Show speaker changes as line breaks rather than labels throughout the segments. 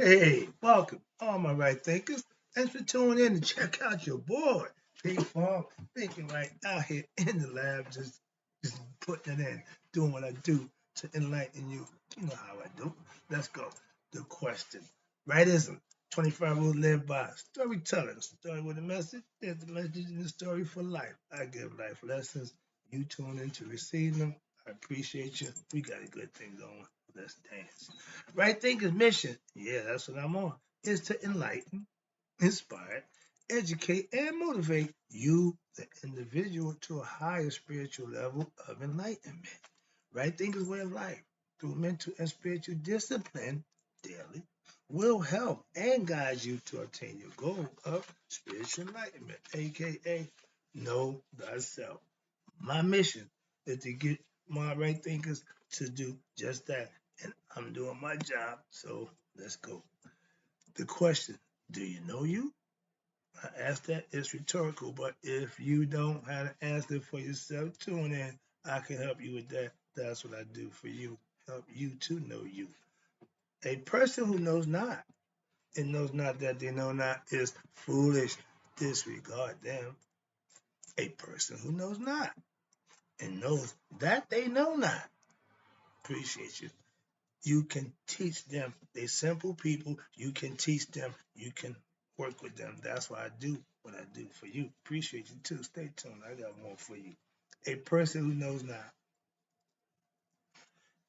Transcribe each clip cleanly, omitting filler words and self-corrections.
Hey, welcome, all my right thinkers. Thanks for tuning in to check out your boy, Big Farm, thinking right out here in the lab, just putting it in, doing what I do to enlighten you. You know how I do. Let's go. The question, rightism, 25 rules live by. Storytelling, story with a message. There's the message in the story for life. I give life lessons. You tune in to receive them. I appreciate you. We got a good thing going. Let's dance. Right Thinker's mission, yeah, that's what I'm on, is to enlighten, inspire, educate, and motivate you, the individual, to a higher spiritual level of enlightenment. Right Thinker's way of life, through mental and spiritual discipline daily, will help and guide you to attain your goal of spiritual enlightenment, aka know thyself. My mission is to get my right thinkers to do just that. And I'm doing my job. So let's go. The question, do you know you? I ask that, it's rhetorical, but if you don't have an answer for yourself, tune in. I can help you with that. That's what I do for you. Help you to know you. A person who knows not and knows not that they know not is foolish. Disregard them. A person who knows not and knows that they know not. Appreciate you. You can teach them. They simple people. You can teach them. You can work with them. That's why I do what I do for you. Appreciate you too. Stay tuned. I got more for you. A person who knows not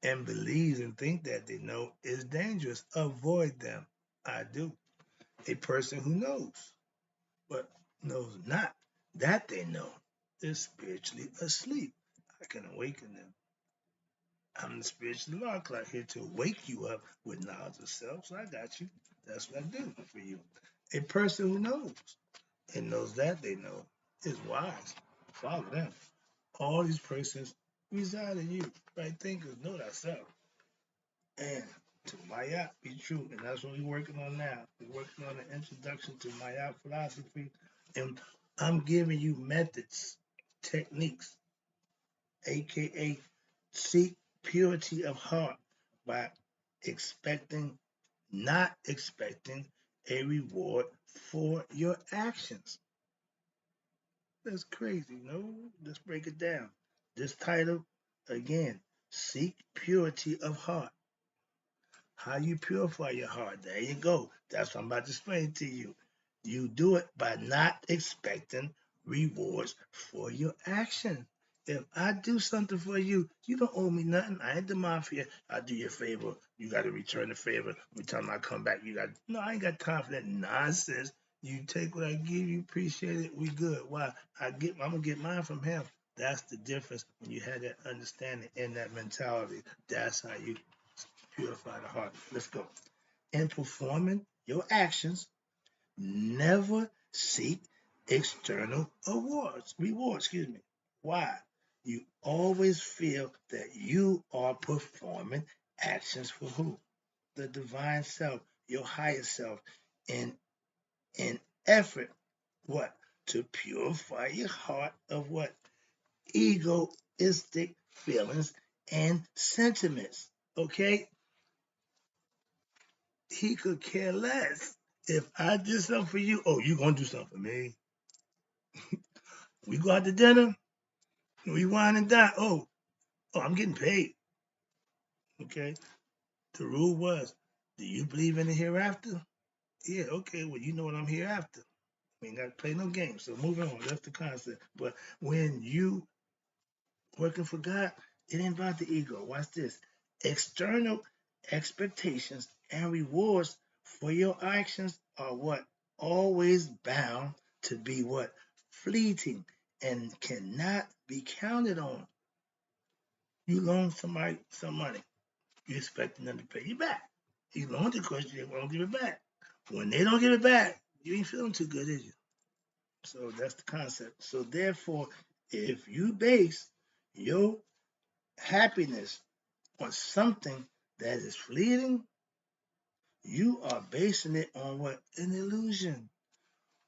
and believes and think that they know is dangerous. Avoid them. I do. A person who knows but knows not that they know is spiritually asleep. I can awaken them. I'm the spiritual law clock here to wake you up with knowledge of self. So I got you. That's what I do for you. A person who knows and knows that they know is wise. Follow them. All these persons reside in you. Right thinkers know thyself. And to Maya be true. And that's what we're working on now. We're working on an introduction to Maya philosophy. And I'm giving you methods, techniques, aka seek purity of heart by expecting, not expecting a reward for your actions. That's crazy, no? Let's break it down. This title, again, seek purity of heart. How you purify your heart? There you go. That's what I'm about to explain to you. You do it by not expecting rewards for your action. If I do something for you, you don't owe me nothing. I ain't the mafia. I do you a favor. You got to return the favor. Every time I come back, you got no. I ain't got time for that nonsense. You take what I give you, appreciate it. We good. Why? I'm gonna get mine from him. That's the difference when you have that understanding and that mentality. That's how you purify the heart. Let's go. In performing your actions, never seek external rewards, excuse me. Why? You always feel that you are performing actions for who? The divine self, your higher self, in an effort, what? To purify your heart of what? Egoistic feelings and sentiments. Okay? He could care less. If I did something for you, oh, you gonna do something for me. We go out to dinner, we wine and dine. Oh, I'm getting paid. Okay. The rule was, do you believe in the hereafter? Yeah, okay, well, you know what I'm here after. We ain't gotta play no games. So moving on, that's the concept. But when you working for God, it ain't about the ego. Watch this. External expectations and rewards for your actions are what? Always bound to be what? Fleeting and cannot be counted on. You loan somebody some money. You expecting them to pay you back. You loaned it because they won't give it back. When they don't give it back, you ain't feeling too good, is you? So that's the concept. So therefore, if you base your happiness on something that is fleeting, you are basing it on what? An illusion,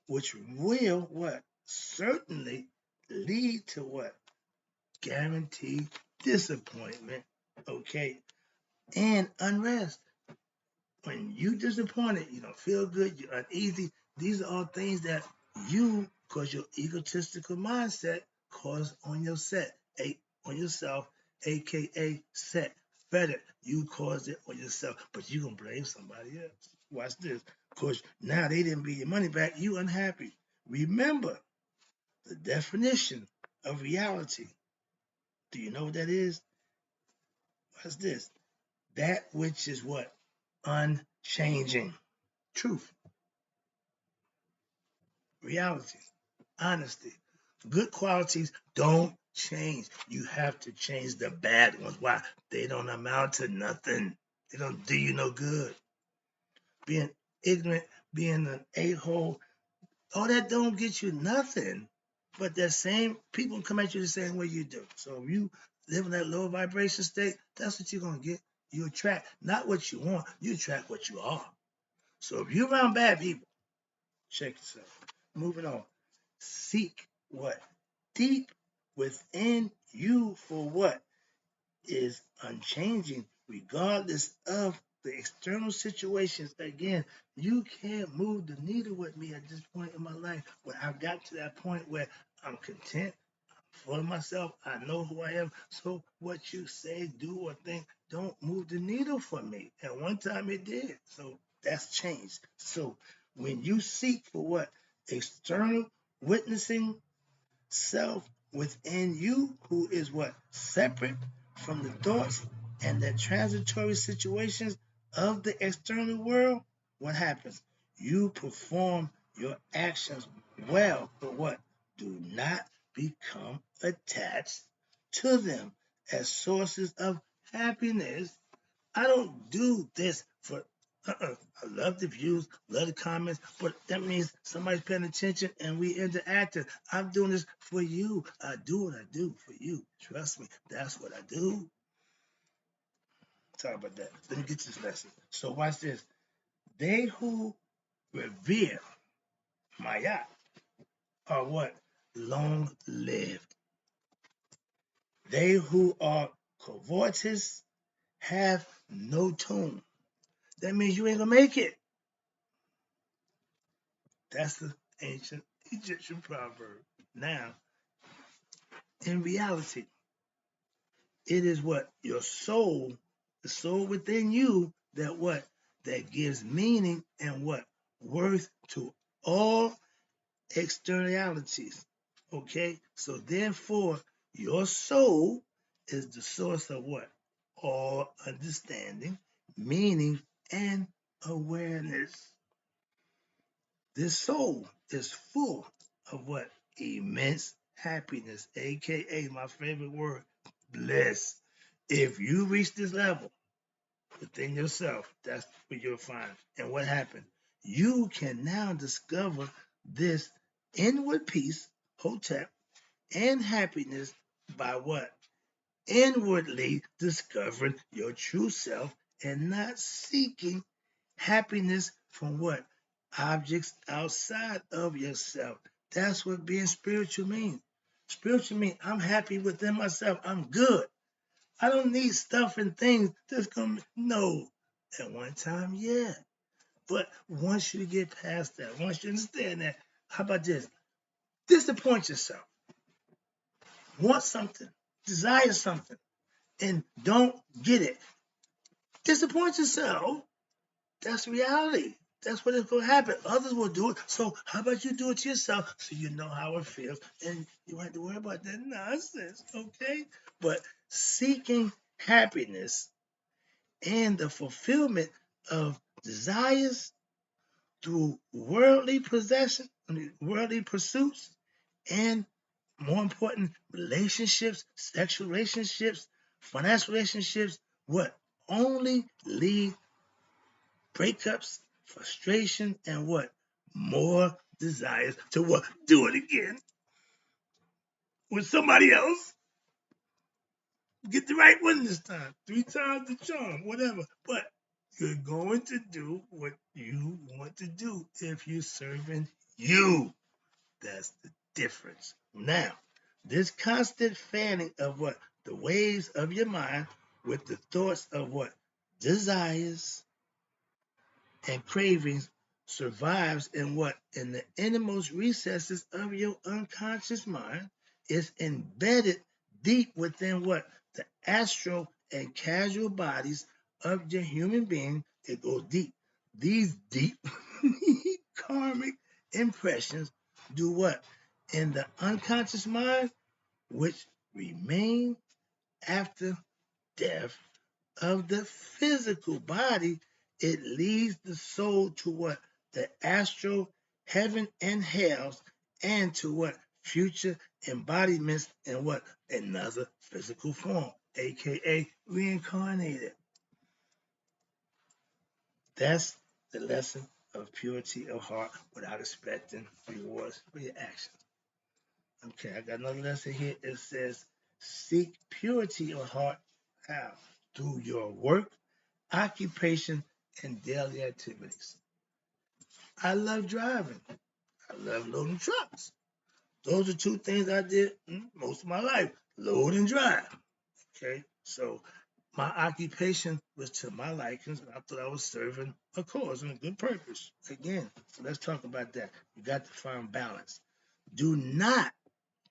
which will what? Certainly lead to what? Guaranteed disappointment, okay, and unrest. When you disappointed, you don't feel good, you're uneasy. These are all things that you, cause your egotistical mindset, cause on your set, on yourself, aka set. Better, you caused it on yourself, but you gonna blame somebody else. Watch this. Cause now they didn't get your money back, you unhappy. Remember the definition of reality. Do you know what that is? What's this? That which is what? Unchanging. Truth, reality, honesty. Good qualities don't change. You have to change the bad ones. Why? They don't amount to nothing. They don't do you no good. Being ignorant, being an a-hole, all that don't get you nothing. But that same people come at you the same way you do. So if you live in that low vibration state, that's what you're gonna get. You attract not what you want, you attract what you are. So if you're around bad people, check yourself. Moving on. Seek what? Deep within you for what is unchanging, regardless of the external situations. Again, you can't move the needle with me at this point in my life. When I got to that point where I'm content for myself, I know who I am. So what you say, do, or think don't move the needle for me. At one time it did. So that's changed. So when you seek for what? External witnessing self within you, who is what? Separate from the thoughts and the transitory situations of the external world, what happens? You perform your actions well, but what? Do not become attached to them as sources of happiness. I don't do this for. I love the views, love the comments, but that means somebody's paying attention and we interacting. I'm doing this for you. I do what I do for you. Trust me, that's what I do. Sorry about that. Let me get this lesson. So watch this. They who revere Maya are what? Long lived. They who are covetous have no tomb. That means you ain't gonna make it. That's the ancient Egyptian proverb. Now, in reality, it is what? Your soul, the soul within you, that what? That gives meaning and what? Worth to all externalities. Okay? So therefore, your soul is the source of what? All understanding, meaning, and awareness. This soul is full of what? Immense happiness, aka my favorite word, bliss. If you reach this level within yourself, that's what you'll find. And what happened? You can now discover this inward peace, hotep, and happiness by what? Inwardly discovering your true self and not seeking happiness from what? Objects outside of yourself. That's what being spiritual means. Spiritual means I'm happy within myself. I'm good. I don't need stuff and things that's gonna no. At one time, yeah. But once you get past that, once you understand that, how about this? Disappoint yourself. Want something, desire something, and don't get it. Disappoint yourself. That's reality. That's what is going to happen. Others will do it. So how about you do it to yourself so you know how it feels and you don't have to worry about that nonsense, okay? But seeking happiness and the fulfillment of desires through worldly possession, worldly pursuits, and more important, relationships, sexual relationships, financial relationships, what? Only lead breakups, frustration, and what? More desires to what? Do it again with somebody else. Get the right one this time. 3 times the charm, whatever. But you're going to do what you want to do if you're serving you. That's the difference. Now, this constant fanning of what? The waves of your mind with the thoughts of what? Desires, and cravings survives in what? In the innermost recesses of your unconscious mind. It's embedded deep within what? The astral and casual bodies of the human being. It goes deep. These deep karmic impressions do what? In the unconscious mind, which remain after death of the physical body, it leads the soul to what? The astral heaven and hells, and to what? Future embodiments in what? Another physical form, aka reincarnated. That's the lesson of purity of heart without expecting rewards for your actions. Okay, I got another lesson here. It says, seek purity of heart. How? Through your work, occupation, and daily activities. I love driving. I love loading trucks. Those are two things I did most of my life, load and drive. Okay, so my occupation was to my likings, and I thought I was serving a cause and a good purpose. Again, so let's talk about that. You got to find balance. Do not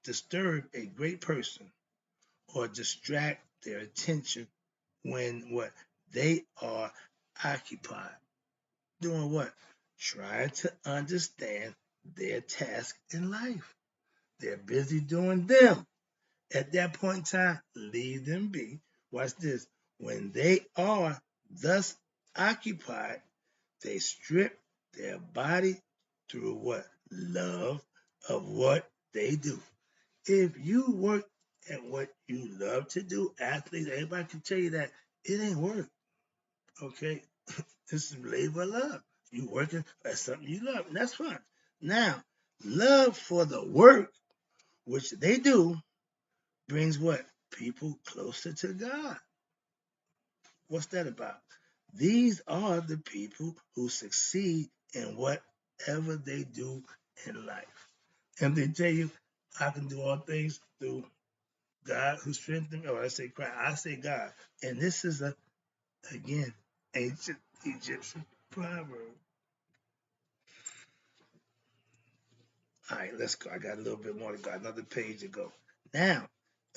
disturb a great person or distract their attention when what? They are occupied. Doing what? Trying to understand their task in life. They're busy doing them. At that point in time, leave them be. Watch this. When they are thus occupied, they strip their body through what? Love of what they do. If you work at what you love to do, athletes, everybody can tell you that it ain't work. Okay? This is labor of love. You working at something you love, and that's fine. Now, love for the work, which they do, brings what? People closer to God. What's that about? These are the people who succeed in whatever they do in life. And they tell you, I can do all things through God who strengthened me. Or I say Christ, I say God. And this is again, ancient Egyptian proverb. All right, let's go. I got a little bit more to go, another page to go. Now,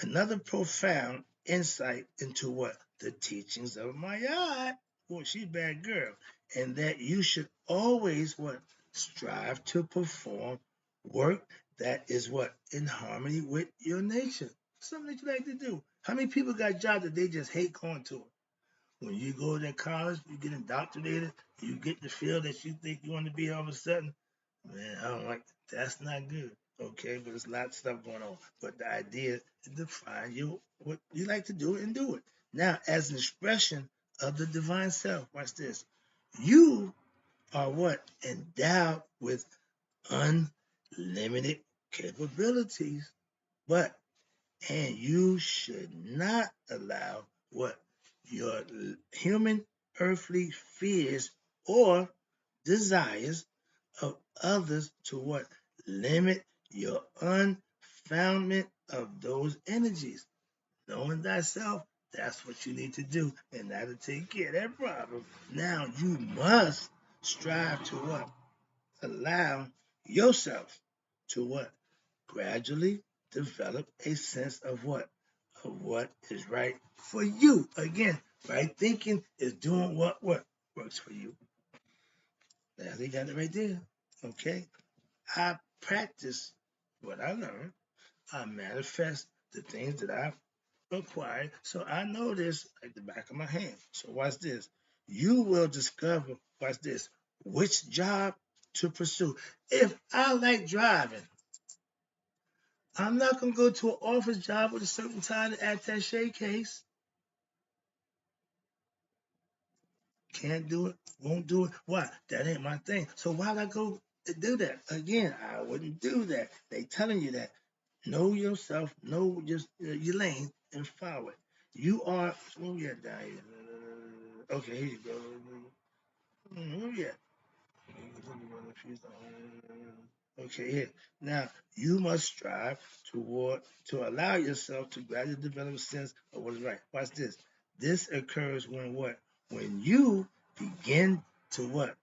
another profound insight into what? The teachings of my God. Boy, she's a bad girl. And that you should always what? Strive to perform work that is what? In harmony with your nature. Something that you like to do. How many people got jobs that they just hate going to? When you go to college, you get indoctrinated, you get the field that you think you want to be all of a sudden. Man, I don't like that. That's not good. Okay, but there's a lot of stuff going on. But the idea is to find you what you like to do and do it. Now, as an expression of the divine self, watch this. You are what? Endowed with unlimited capabilities. But and you should not allow what? Your human earthly fears or desires of others to what? Limit your unfoundment of those energies. Knowing thyself, that's what you need to do, and that'll take care of that problem. Now you must strive to what? Allow yourself to what? Gradually develop a sense of what? Of what is right for you. Again, right thinking is doing what works for you. Now they got it right there. Okay. I practice what I learned. I manifest the things that I've acquired. So I know this like the back of my hand. So watch this. You will discover, watch this, which job to pursue. If I like driving, I'm not gonna go to an office job with a certain kind of attache case. Can't do it, won't do it. Why? That ain't my thing. So why'd I go to do that? Again, I wouldn't do that. They telling you that. Know yourself, know just your lane, and follow it. You are. Oh yeah, down here. Okay, here you go. Oh yeah. Okay, here. Now you must strive to allow yourself to gradually develop a sense of what is right. Watch this. This occurs when what? When you begin to what?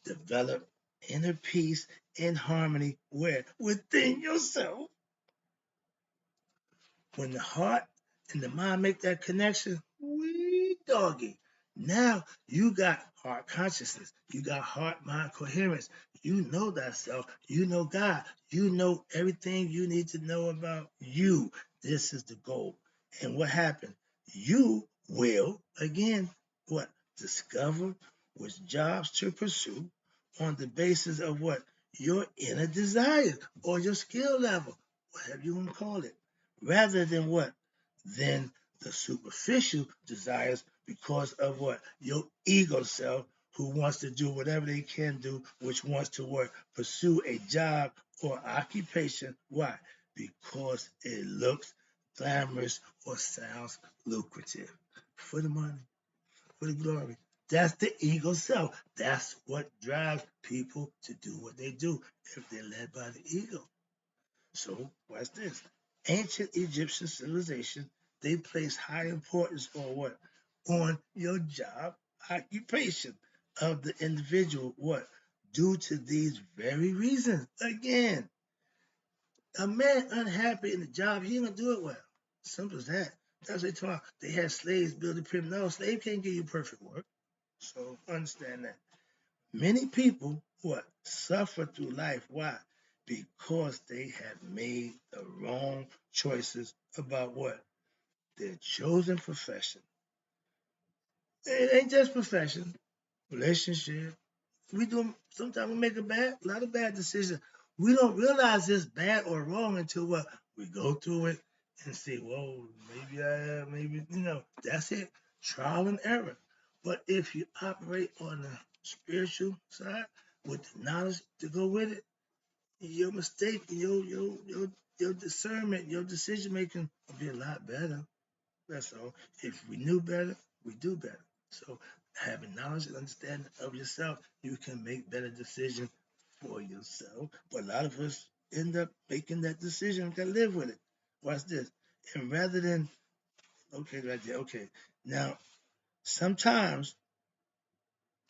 develop inner peace and harmony where? Within yourself. When the heart and the mind make that connection, we doggy. Now you got heart consciousness. You got heart mind coherence. You know thyself. You know God. You know everything you need to know about you. This is the goal. And what happened? You will, again, what? Discover which jobs to pursue on the basis of what? Your inner desires or your skill level, whatever you want to call it, rather than what? Than the superficial desires because of what? Your ego self who wants to do whatever they can do, which wants to work, pursue a job or occupation. Why? Because it looks glamorous or sounds lucrative. For the money, for the glory. That's the ego self. That's what drives people to do what they do if they're led by the ego. So, watch this. Ancient Egyptian civilization, they place high importance on what? On your job occupation of the individual. What? Due to these very reasons. Again, a man unhappy in the job, he ain't gonna do it well. Simple as that. That's what they talk. They had slaves build the pyramid. No, slave can't give you perfect work. So understand that. Many people, what, suffer through life. Why? Because they have made the wrong choices about what? Their chosen profession. It ain't just profession, relationship. We do sometimes we make a lot of bad decisions. We don't realize it's bad or wrong until what? We go through it and say, whoa, maybe I am, maybe, that's it. Trial and error. But if you operate on the spiritual side with the knowledge to go with it, your mistake, your discernment, your decision making will be a lot better. That's all. If we knew better, we do better. So having knowledge and understanding of yourself, you can make better decisions for yourself. But a lot of us end up making that decision. We can live with it. Watch this. And rather than, okay, right there, okay. Now, sometimes,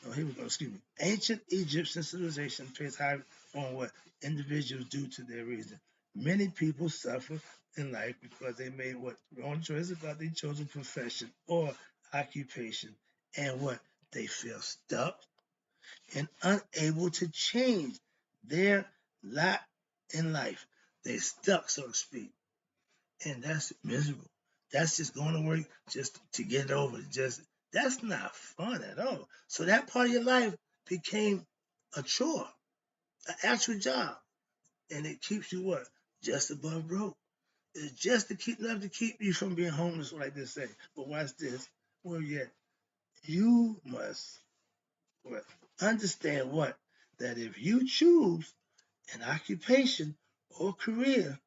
oh, here we go, excuse me. Ancient Egyptian civilization plays high on what individuals do to their reason. Many people suffer in life because they made what wrong choices about their chosen profession or occupation, and what they feel stuck and unable to change their lot in life. They stuck, so to speak, and that's miserable. That's just going to work just to get it over. Just that's not fun at all. So that part of your life became a chore, an actual job, and it keeps you what? Just above broke. It's just to keep enough to keep you from being homeless, like they say. But watch this. Well, yeah, you must what, understand what? That if you choose an occupation or career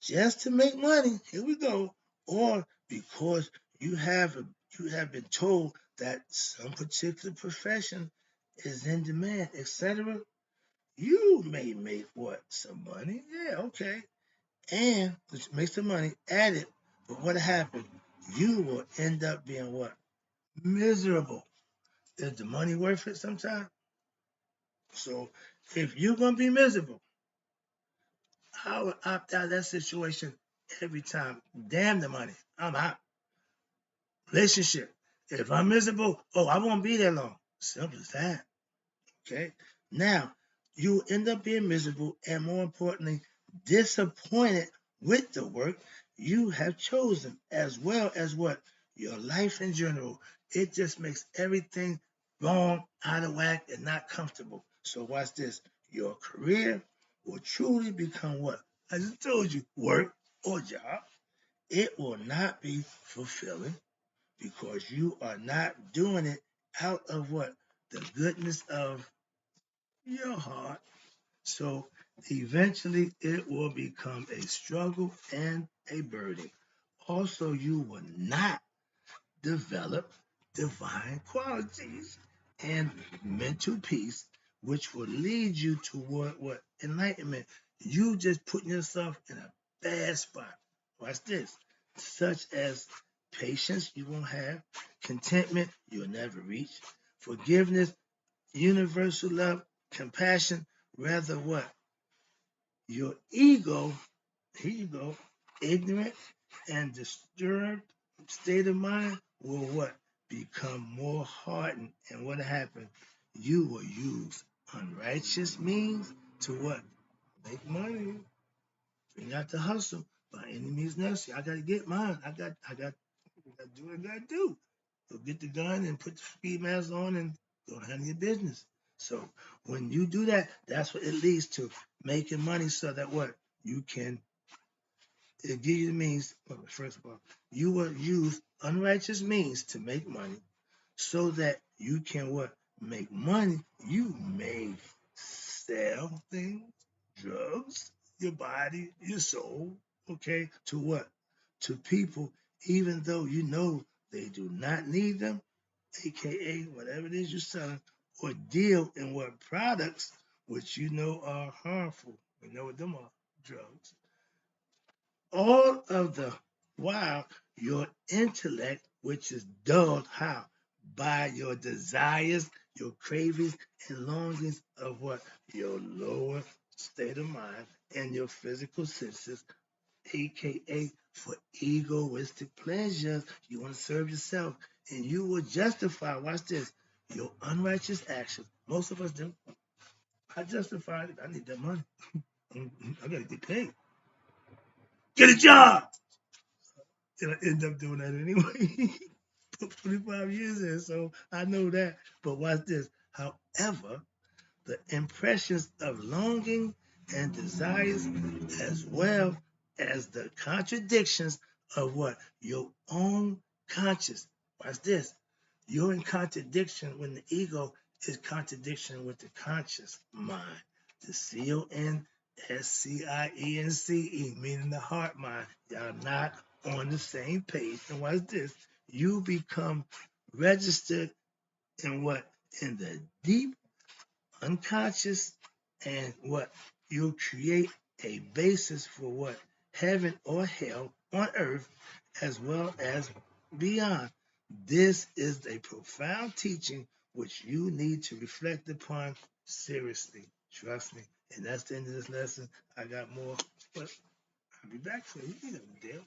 just to make money, here we go, or because you have been told that some particular profession is in demand, etc., you may make what? Some money? Yeah, okay. And make some money at it. But what happened? You will end up being what? Miserable. Is the money worth it sometimes? So if you're gonna be miserable, I would opt out of that situation every time. Damn the money. I'm out. Relationship. If I'm miserable, oh, I won't be there long. Simple as that. Okay. Now, you end up being miserable and more importantly, disappointed with the work you have chosen, as well as what? Your life in general. It just makes everything wrong, out of whack, and not comfortable. So watch this. Your career will truly become what? I just told you, work or job. It will not be fulfilling because you are not doing it out of what? The goodness of your heart. So eventually it will become a struggle and a burden. Also, you will not develop divine qualities and mental peace, which will lead you toward what? Enlightenment. You just putting yourself in a bad spot. Watch this. Such as patience you won't have, contentment you'll never reach, forgiveness universal love, compassion, rather what? Your ego, here you go, ignorant and disturbed state of mind will what? Become more hardened. And what happened? You will use unrighteous means to what? Make money. Bring out the hustle by any means necessary. I gotta get mine. I gotta do what I gotta do. So get the gun and put the speed mask on and go handle your business. So when you do that, that's what it leads to. Making money so that what? You can it give you the means, well, first of all, you will use unrighteous means to make money so that you can what? Make money. You may sell things, drugs, your body, your soul, okay, to what? To people, even though you know they do not need them, aka whatever it is you're selling, or deal in what products which you know are harmful. We know what them are, drugs. All of the while your intellect, which is dulled how? By your desires, your cravings, and longings of what? Your lower state of mind and your physical senses, aka for egoistic pleasures. You want to serve yourself, and you will justify, watch this, your unrighteous actions. Most of us do. I justify it. I need that money. I gotta get paid. Get a job. And I end up doing that anyway. 25 years in, so I know that. But watch this. However, the impressions of longing and desires, as well as the contradictions of what? Your own conscience. Watch this. You're in contradiction when the ego is contradiction with the conscious mind. The CONSCIENCE, meaning the heart mind. Y'all not on the same page. And watch this. You become registered in what? In the deep unconscious, and what? You'll create a basis for what? Heaven or hell on earth as well as beyond. This is a profound teaching which you need to reflect upon seriously. Trust me. And that's the end of this lesson. I got more, but I'll be back for you. You know the deal.